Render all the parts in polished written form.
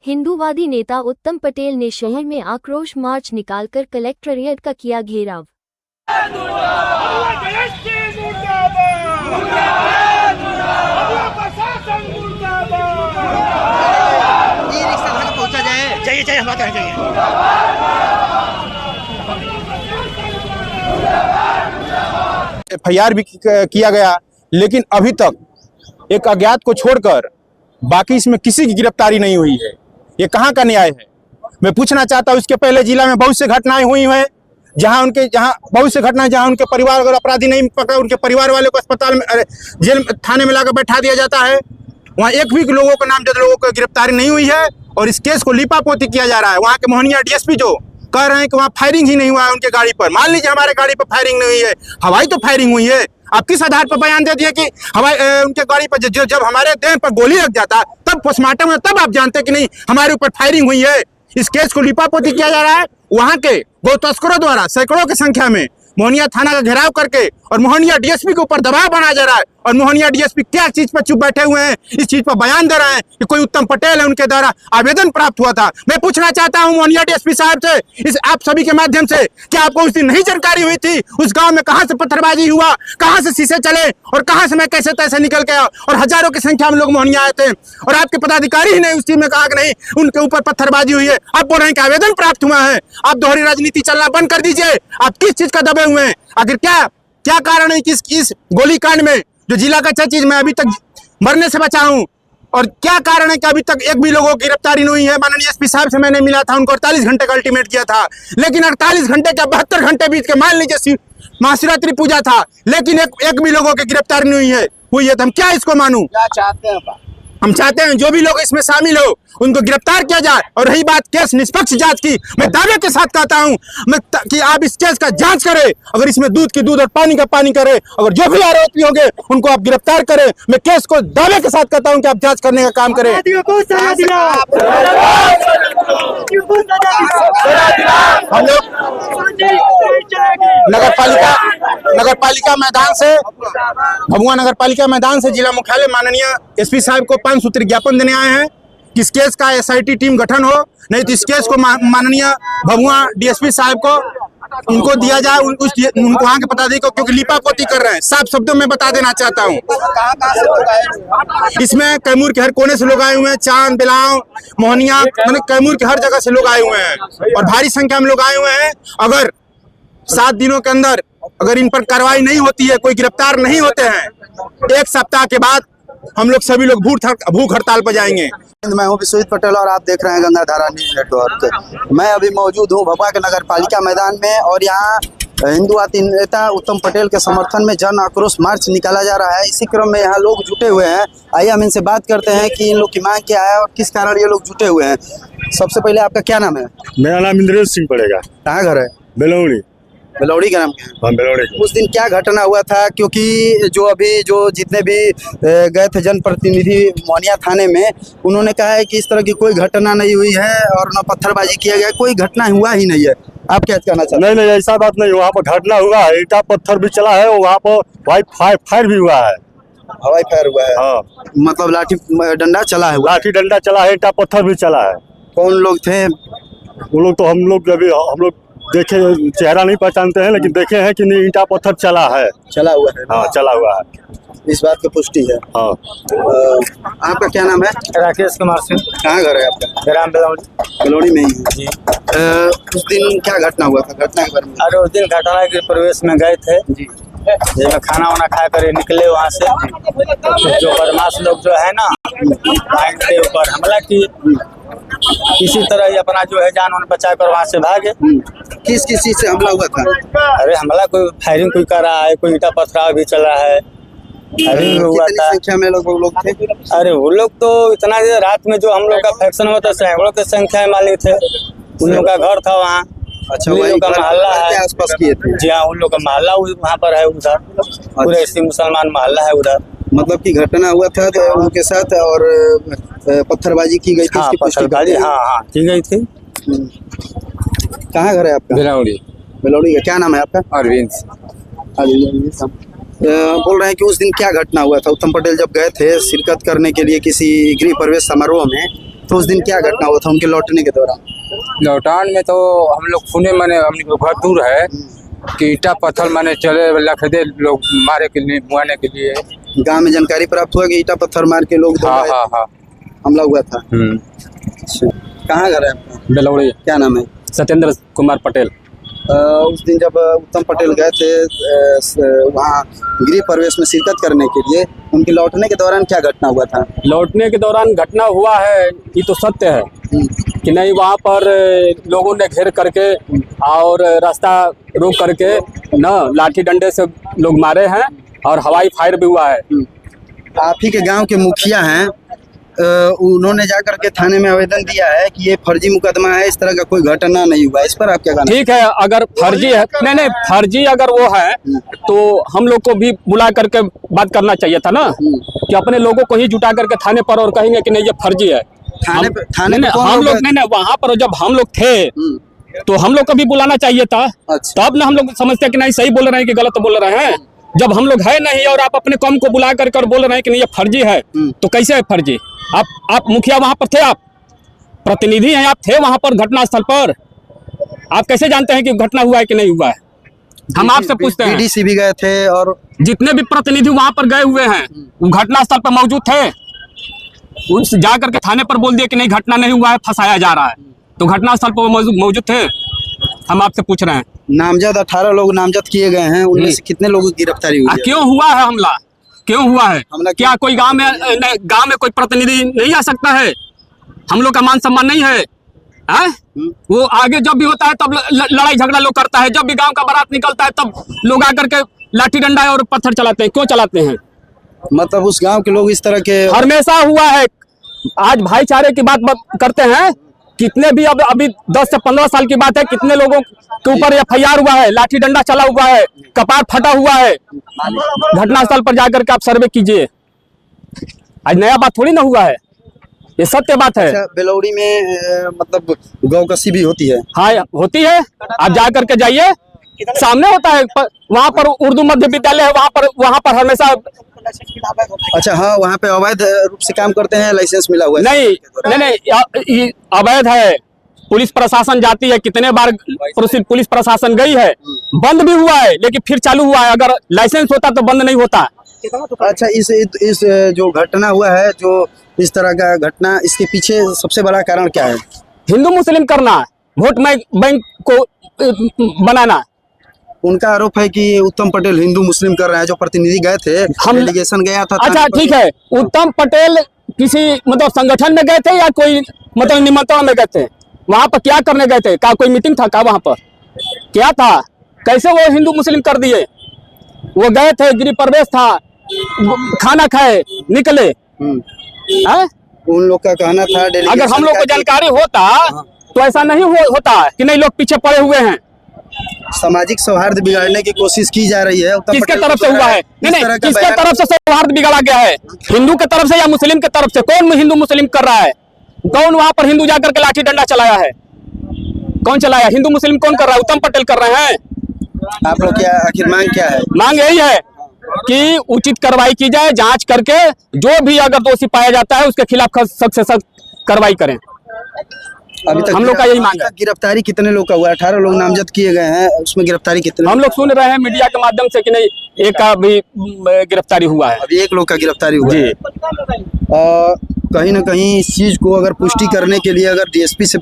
हिंदूवादी नेता उत्तम पटेल ने शहर में आक्रोश मार्च निकालकर कलेक्ट्रेट का किया घेराव। FIR भी किया गया, लेकिन अभी तक एक अज्ञात को छोड़कर बाकी इसमें किसी की गिरफ्तारी नहीं हुई है। ये कहाँ का न्याय है? मैं पूछना चाहता हूँ। इसके पहले जिला में बहुत से घटनाएं हुई हैं जहाँ बहुत से घटनाएं जहाँ उनके परिवार अगर अपराधी नहीं पकड़ा, उनके परिवार वाले को अस्पताल में जेल थाने में लाकर बैठा दिया जाता है। वहाँ एक भी लोगों का नामजद लोगों को गिरफ्तारी नहीं हुई है और इस केस को लीपापोती किया जा रहा है। वहाँ के मोहनिया DSP जो कह रहे हैं कि वहाँ फायरिंग ही नहीं हुआ है उनके गाड़ी पर। मान लीजिए हमारे गाड़ी पर फायरिंग नहीं हुई है, हवाई तो फायरिंग हुई है। आप किस आधार पर बयान दे दिए कि हवाई उनके गाड़ी पर जब हमारे देह पर गोली लग जाता तब पोस्टमार्टम में तब आप जानते कि नहीं हमारे ऊपर फायरिंग हुई है। इस केस को लिपापोती किया जा रहा है। वहाँ के गौ तस्करों द्वारा सैकड़ों की संख्या में मोहनिया थाना का घेराव करके और मोहनिया DSP के ऊपर दबाव बनाया जा रहा है। और मोहनिया DSP क्या चीज पर चुप बैठे हुए हैं, इस चीज पर बयान दे रहे हैं कि कोई उत्तम पटेल है उनके द्वारा आवेदन प्राप्त हुआ था। मैं पूछना चाहता हूं मोहनिया DSP साहब से, इस आप सभी के माध्यम से, क्या आपको उस दिन नहीं जानकारी हुई थी उस गांव में कहां से पत्थरबाजी हुआ, कहां से शीशे चले और कहां से मैं कैसे तैसे निकल गया और हजारों की संख्या में लोग मोहनिया आए थे और आपके पदाधिकारी ही नहीं उस चीज में कहा कि नहीं उनके ऊपर पत्थरबाजी हुई है। आप बोल रहे हैं कि आवेदन प्राप्त हुआ है। आप दोहरी राजनीति चलना बंद कर दीजिए। आप किस चीज का दबे हुए हैं? आखिर क्या कारण है कि इस गोलीकांड में जो जिला का चीज मैं अभी तक मरने से बचा हूं, और क्या कारण है कि अभी तक एक भी लोगों की गिरफ्तारी नहीं हुई है? माननीय SP साहब से मैंने मिला था, उनको 48 घंटे का अल्टीमेट किया था, लेकिन 48 घंटे क्या 72 घंटे बीत के मान लीजिए महाशिवरात्रि पूजा था, लेकिन एक भी लोगों की गिरफ्तारी नहीं हुई है तो हम क्या इसको मानूं? क्या चाहते हैं? हम चाहते हैं जो भी लोग इसमें शामिल हो उनको गिरफ्तार किया जाए। और रही बात केस निष्पक्ष जांच की, मैं दावे के साथ कहता हूं कि आप इस केस का जांच करें। अगर इसमें दूध की दूध और पानी का पानी करें, अगर जो भी आरोपी होंगे उनको आप गिरफ्तार करें। मैं केस को दावे के साथ कहता हूं कि आप जांच करने का काम करें। हम लोग नगर पालिका मैदान से, भभुआ नगर पालिका मैदान से जिला मुख्यालय माननीय SP साहब को 5 सूत्री ज्ञापन देने आए हैं कि इस केस का SIT टीम गठन हो, नहीं तो इस केस को माननीय भभुआ DSP साहब को उनको दिया जाए, उनको वहाँ के पदाधिकारी को, क्योंकि लिपापोती कर रहे हैं। साफ शब्दों में बता देना चाहता हूँ, इसमें कैमूर के हर कोने से लोग आए हुए हैं, चांद बिलाव मोहनिया मतलब कैमूर के हर जगह से लोग आए हुए हैं और भारी संख्या में लोग आए हुए हैं। अगर 7 दिनों के अंदर अगर इन पर कार्रवाई नहीं होती है, कोई गिरफ्तार नहीं होते हैं, 1 सप्ताह के बाद हम लोग सभी लोग भूख हड़ताल पर जाएंगे। मैं हूं विश्वजीत पटेल और आप देख रहे हैं गंगाधारा न्यूज नेटवर्क। मैं अभी मौजूद हूं भभुआ के नगर पालिका मैदान में और यहाँ हिंदूवादी नेता उत्तम पटेल के समर्थन में जन आक्रोश मार्च निकाला जा रहा है। इसी क्रम में यहाँ लोग जुटे हुए हैं। आइए हम इनसे बात करते हैं कि इन लोग की मांग क्या है और किस कारण ये लोग जुटे हुए हैं। सबसे पहले आपका क्या नाम है? मेरा नाम इंद्रेश सिंह पड़ेगा। कहाँ घर है? बेलौड़ी का नाम क्या है? बेलौड़ी। उस दिन क्या घटना हुआ था? क्योंकि जो जितने भी गए थे जनप्रतिनिधि मोहनिया थाने में, उन्होंने कहा है कि इस तरह की कोई घटना नहीं हुई है और न पत्थरबाजी किया गया, कोई घटना हुआ ही नहीं है। आप क्या कहना चाहते हैं? नहीं, ऐसा बात नहीं। वहाँ पर घटना हुआ है, ईटा पत्थर भी चला है, वहाँ पर फायर भी हुआ है। हवाई फायर हुआ है? हाँ। मतलब लाठी डंडा चला है? लाठी डंडा चला है, ईटा पत्थर भी चला है। कौन लोग थे वो लोग? तो हम लोग देखे, चेहरा नहीं पहचानते हैं, लेकिन देखे हैं कि नहीं ईटा पत्थर चला है। चला हुआ है? हाँ, चला हुआ है, इस बात की पुष्टि है। हाँ। आपका क्या नाम है? राकेश कुमार सिंह। कहाँ घर है आपका? ग्राम बेलौड़ी में ही जी। उस दिन क्या घटना हुआ था? घटना के बारे में। अरे उस दिन घटना के प्रवेश में गए थे जी, जिसमें खाना वाना खा कर निकले वहाँ से, तो जो बदमाश लोग जो है ना बाइक के ऊपर हमला किए। किसी तरह ये अपना जो है जान वान बचा कर वहाँ से भागे। किस चीज से हमला हुआ था? अरे हमला कोई फायरिंग कोई कर रहा है, कोई ईटा पथराव भी चल रहा है, फायरिंग हुआ था। संख्या में लोग थे? अरे वो लोग तो इतना रात में जो हम लोग का फैक्शन हुआ था सैकड़ों की संख्या में मालिक थे। उन लोग का घर था वहाँ। अच्छा, उन लोग का मोहल्ला है आसपास किए थे? जी हाँ, उन लोग का मोहल्ला वहाँ पर है, उधर पूरे मुसलमान मोहल्ला है उधर। मतलब की घटना हुआ था तो उनके साथ और पत्थरबाजी की गई थी? हाँ, पत्थरबाजी हाँ की गई थी। कहाँ घर है आपका? बेलौड़ी का। क्या नाम है आपका? अरविंद। बोल रहे हैं कि उस दिन क्या घटना हुआ था? उत्तम पटेल जब गए थे शिरकत करने के लिए किसी गृह प्रवेश समारोह में, तो उस दिन क्या घटना हुआ था उनके लौटने के दौरान? लौटान में तो हम लोग सुने मैंने हम लोग घर दूर है कि ईटा पत्थर मैंने चले लखदे लोग मारे के लिए मुआने के लिए। गांव में जानकारी प्राप्त हुआ कि ईटा पत्थर मार के लोग हाँ हाँ हाँ हमला हुआ था। अच्छा, कहाँ घर है आपका? बेलौड़ी। क्या नाम है? सत्येंद्र कुमार पटेल। उस दिन जब उत्तम पटेल गए थे वहाँ गृह प्रवेश में शिरकत करने के लिए, उनके लौटने के दौरान क्या घटना हुआ था? लौटने के दौरान घटना हुआ है, ये तो सत्य है कि नहीं, वहाँ पर लोगों ने घेर करके और रास्ता रोक करके न लाठी डंडे से लोग मारे हैं और हवाई फायर भी हुआ है। आप ही के गांव के मुखिया हैं, उन्होंने जाकर के थाने में आवेदन दिया है कि ये फर्जी मुकदमा है, इस तरह का कोई घटना नहीं हुआ। इस पर आप क्या कहना? ठीक है, अगर फर्जी है, नहीं फर्जी अगर वो है तो हम लोग को भी बुला करके बात करना चाहिए था ना, कि अपने लोगों को ही जुटा करके थाने पर और कहेंगे कि नहीं ये फर्जी है। थाने पे हम लोग नहीं वहाँ पर जब हम लोग थे तो हम लोग को भी बुलाना चाहिए था। अच्छा। तब ना हम लोग समझते कि नहीं सही बोल रहे हैं कि गलत बोल रहे हैं। जब हम लोग है नहीं और आप अपने कौम को बुला करके और बोल रहे हैं कि नहीं ये फर्जी है, तो कैसे है फर्जी? आप मुखिया वहां पर थे, आप प्रतिनिधि हैं, आप थे वहां पर घटना स्थल पर, आप कैसे जानते हैं कि घटना हुआ है कि नहीं हुआ है? हम आपसे पूछते हैं। डीडीसी भी गए थे और जितने भी प्रतिनिधि वहां पर गए हुए हैं वो घटना स्थल पर मौजूद थे, उनसे जा करके थाने पर बोल दिया कि नहीं घटना नहीं हुआ है, फंसाया जा रहा है, तो घटना स्थल पर मौजूद थे। हम आपसे पूछ रहे हैं। नामजद 18 लोग नामजद किए गए हैं, उनमें से कितने लोगों की गिरफ्तारी हुई है? क्यों हुआ है हमला? क्यों हुआ है? हमला क्या कोई गांव में कोई प्रतिनिधि नहीं आ सकता है? हम लोग का मान सम्मान नहीं है? वो आगे जब भी होता है तब लड़ाई झगड़ा लोग करता है, जब भी गांव का बारात निकलता है तब लोग आकर के लाठी डंडा और पत्थर चलाते हैं। क्यों चलाते हैं? मतलब उस गांव के लोग इस तरह के हमेशा हुआ है। आज भाईचारे की बात करते हैं, कितने भी अभी 10 से 15 साल की बात है, कितने लोगों के ऊपर FIR हुआ है, लाठी डंडा चला हुआ है, कपार फटा हुआ है। घटनास्थल पर जाकर के आप सर्वे कीजिए। आज नया बात थोड़ी ना हुआ है, ये सत्य बात है। अच्छा, बेलौड़ी में मतलब गौकसी भी होती है? हाँ होती है, आप जा करके जाइए, सामने होता है। वहाँ पर उर्दू मध्य विद्यालय है, वहाँ पर हमेशा। अच्छा, हाँ, वहाँ पे अवैध रूप से काम करते हैं, लाइसेंस मिला हुआ है? नहीं अवैध है। पुलिस प्रशासन जाती है, कितने बार पुलिस प्रशासन गई है, बंद भी हुआ है लेकिन फिर चालू हुआ है। अगर लाइसेंस होता तो बंद नहीं होता। अच्छा, इस जो घटना हुआ है, जो इस तरह का घटना, इसके पीछे सबसे बड़ा कारण क्या है? हिंदू मुस्लिम करना, वोट बैंक को बनाना। उनका आरोप है कि उत्तम पटेल हिंदू मुस्लिम कर रहे हैं। जो प्रतिनिधि गए थे, डेलीगेशन गया था। अच्छा ठीक है, उत्तम पटेल किसी मतलब संगठन में गए थे या कोई मतलब निमंत्रण में गए थे? वहां पर क्या करने गए थे? का कोई मीटिंग था? का वहां पर क्या था? कैसे वो हिंदू मुस्लिम कर दिए? वो गए थे, गृह प्रवेश था, खाना खाए, निकले। उन लोग का कहना था अगर हम लोग को जानकारी होता तो ऐसा नहीं होता कि नहीं लोग पीछे पड़े हुए हैं। सामाजिक सौहार्द बिगाड़ने की कोशिश की जा रही है। किसके तरफ से हुआ है? नहीं, किसके तरफ से सौहार्द बिगाड़ा गया है? हिंदू के तरफ से या मुस्लिम के तरफ से? कौन हिंदू मुस्लिम कर रहा है? कौन वहां पर हिंदू जाकर के लाठी डंडा चलाया है? कौन चलाया? हिंदू मुस्लिम कौन कर रहा है? उत्तम पटेल कर रहे हैं। आप लोग क्या आखिर मांग क्या है? मांग यही है कि उचित कार्रवाई की जाए, जांच करके जो भी अगर दोषी पाया जाता है उसके खिलाफ सख्त से सख्त कार्रवाई करें। अभी तक हम लोग का यही मांग है। गिरफ्तारी कितने लोग का हुआ? 18 लोग नामजद किए गए हैं, उसमें गिरफ्तारी कितने? हम लोग सुन रहे हैं मीडिया के माध्यम से कि नहीं एक का भी गिरफ्तारी हुआ है। अभी एक लोग का गिरफ्तारी हुआ है। कहीं ना कहीं इस चीज़ को अगर पुष्टि करने के लिए अगर डीएसपी से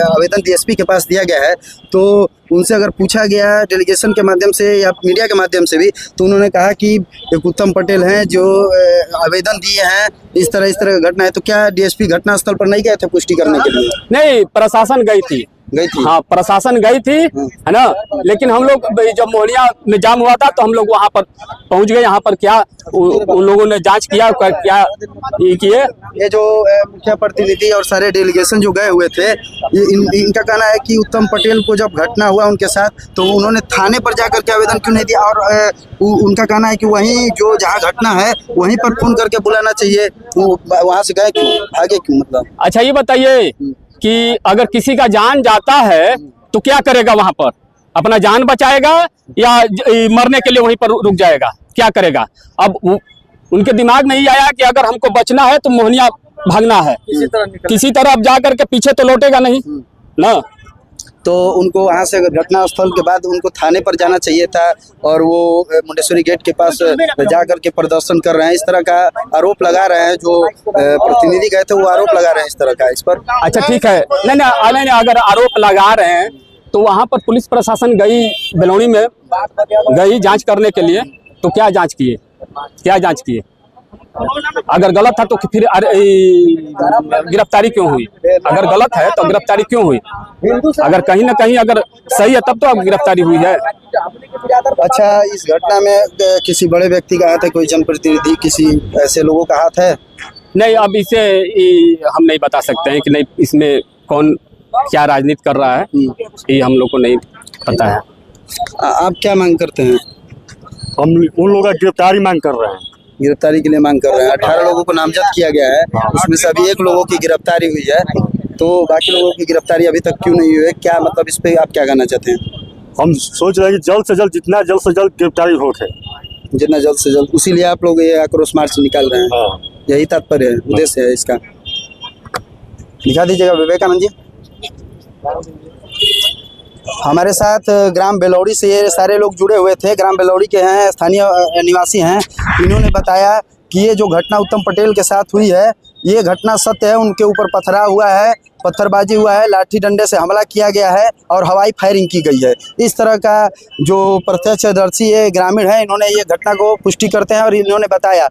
आवेदन डीएसपी के पास दिया गया है, तो उनसे अगर पूछा गया डेलीगेशन के माध्यम से या मीडिया के माध्यम से भी, तो उन्होंने कहा कि एक उत्तम पटेल हैं जो आवेदन दिए हैं, इस तरह घटना है। तो क्या डीएसपी घटनास्थल पर नहीं गए थे पुष्टि करने के लिए? नहीं, प्रशासन गई थी। हाँ, प्रशासन गई थी, है ना। लेकिन हम लोग जब मोहनिया में जाम हुआ था तो हम लोग वहाँ पर पहुँच गए। यहाँ पर क्या उन लोगों ने जांच किया, क्या ये किए। ये जो मुखिया प्रतिनिधि और सारे डेलीगेशन जो गए हुए थे, इनका कहना है कि उत्तम पटेल को जब घटना हुआ उनके साथ, तो उन्होंने थाने पर जाकर के आवेदन क्यों नहीं दिया? और उनका कहना है कि वहीं जो जहाँ घटना है वहीं पर फोन करके बुलाना चाहिए। वहाँ से गए क्यों, आगे क्यों? मतलब अच्छा ये बताइए कि अगर किसी का जान जाता है तो क्या करेगा? वहां पर अपना जान बचाएगा या मरने के लिए वहीं पर रुक जाएगा? क्या करेगा? अब उनके दिमाग में ही आया कि अगर हमको बचना है तो मोहनिया भागना है, किसी तरह अब जा करके पीछे तो लौटेगा नहीं ना। तो उनको वहाँ से घटना स्थल के बाद उनको थाने पर जाना चाहिए था और वो मुंडेश्वरी गेट के पास जा करके प्रदर्शन कर रहे हैं, इस तरह का आरोप लगा रहे हैं। जो प्रतिनिधि गए थे वो आरोप लगा रहे हैं इस तरह का इस पर। अच्छा ठीक है, नहीं, अगर आरोप लगा रहे हैं तो वहाँ पर पुलिस प्रशासन गई, बेलौनी में गई जांच करने के लिए, तो क्या जांच किए? अगर गलत था तो फिर गिरफ्तारी क्यों हुई? अगर गलत है तो गिरफ्तारी क्यों हुई? अगर कहीं ना कहीं अगर सही है तब तो अब गिरफ्तारी हुई है। अच्छा, इस घटना में किसी बड़े व्यक्ति का हाथ है, कोई जनप्रतिनिधि, किसी ऐसे लोगों का हाथ है? नहीं, अब इसे हम नहीं बता सकते हैं कि नहीं इसमें कौन क्या राजनीति कर रहा है, ये हम लोग को नहीं पता है। आप क्या मांग करते हैं? हम उन लोगों का गिरफ्तारी मांग कर रहे हैं। गिरफ्तारी के लिए मांग कर रहे हैं। 18 लोगों को नामजद किया गया है, उसमें से अभी 1 लोगों की गिरफ्तारी हुई है, तो बाकी लोगों की गिरफ्तारी अभी तक क्यों नहीं हुई है? क्या मतलब इस पे आप क्या कहना चाहते हैं? हम सोच रहे हैं कि जल्द से जल्द, जितना जल्द से जल्द गिरफ्तारी हो जाए, जितना जल्द से जल्द, उसीलिए आप लोग ये आक्रोश मार्च निकाल रहे हैं। यही तात्पर्य है, उद्देश्य है इसका। दिखा दीजिएगा विवेकानंद जी। हमारे साथ ग्राम बेलौड़ी से ये सारे लोग जुड़े हुए थे, ग्राम बेलौड़ी के हैं, स्थानीय निवासी हैं। इन्होंने बताया कि ये जो घटना उत्तम पटेल के साथ हुई है ये घटना सत्य है। उनके ऊपर पथराव हुआ है, पत्थरबाजी हुआ है, लाठी डंडे से हमला किया गया है और हवाई फायरिंग की गई है। इस तरह का जो प्रत्यक्षदर्शी ये ग्रामीण है, इन्होंने ये घटना को पुष्टि करते हैं और इन्होंने बताया।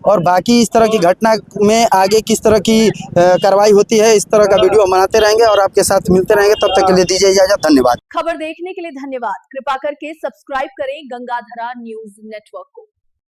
और बाकी इस तरह की घटना में आगे किस तरह की कार्रवाई होती है, इस तरह का वीडियो हम बनाते रहेंगे और आपके साथ मिलते रहेंगे। तब तक के लिए दीजिए इजाजत, धन्यवाद। खबर देखने के लिए धन्यवाद। कृपा करके सब्सक्राइब करें गंगाधरा न्यूज नेटवर्क को।